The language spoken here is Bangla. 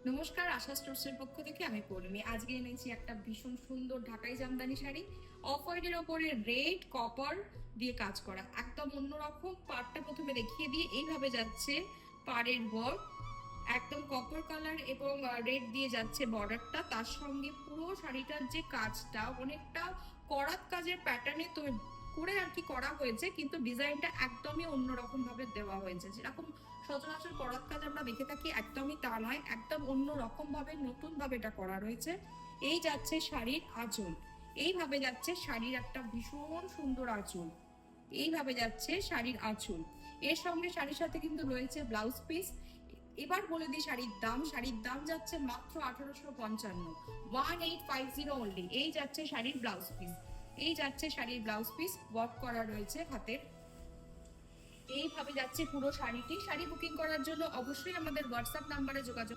নমস্কার, আশা স্টোর্সের পক্ষ থেকে আমি পৌলমি। আজকে এনেছি একটা ভীষণ সুন্দর ঢাকাই জামদানি শাড়ি। অফ হোয়াইটের ওপরে রেড কপার দিয়ে কাজ করা, একদম অন্যরকম। পাড়টা প্রথমে দেখিয়ে দিয়ে এইভাবে যাচ্ছে পাড়ের ওয়ার্ক, একদম কপার কালার এবং রেড দিয়ে যাচ্ছে বর্ডারটা। তার সঙ্গে পুরো শাড়িটার যে কাজটা অনেকটা করাত কাজের প্যাটার্নে তো করে আর কি করা হয়েছে, কিন্তু ডিজাইনটা একদমই অন্যরকম ভাবে দেওয়া হয়েছে। যেরকম সচরাচর করাত কাজ আমরা দেখে থাকি, একদমই তা নয়, একদম অন্য রকম ভাবে নতুন ভাবে এটা করা রয়েছে। এই যাচ্ছে শাড়ির আঁচল, এইভাবে যাচ্ছে শাড়ির একটা ভীষণ সুন্দর আঁচল, এইভাবে যাচ্ছে শাড়ির আঁচল। এর সঙ্গে শাড়ির সাথে কিন্তু রয়েছে ব্লাউজ পিস। এবার বলে দিই শাড়ির দাম যাচ্ছে মাত্র 1855, 1850 অনলি। এই যাচ্ছে শাড়ির ব্লাউজ পিস, এই যাচ্ছে শাড়ির ব্লাউজ পিস, ওয়ার্ক করা রয়েছে হাতের। এইভাবে যাচ্ছে পুরো শাড়িটি। শাড়ি বুকিং করার জন্য অবশ্যই আমাদের হোয়াটসঅ্যাপ নাম্বারে যোগাযোগ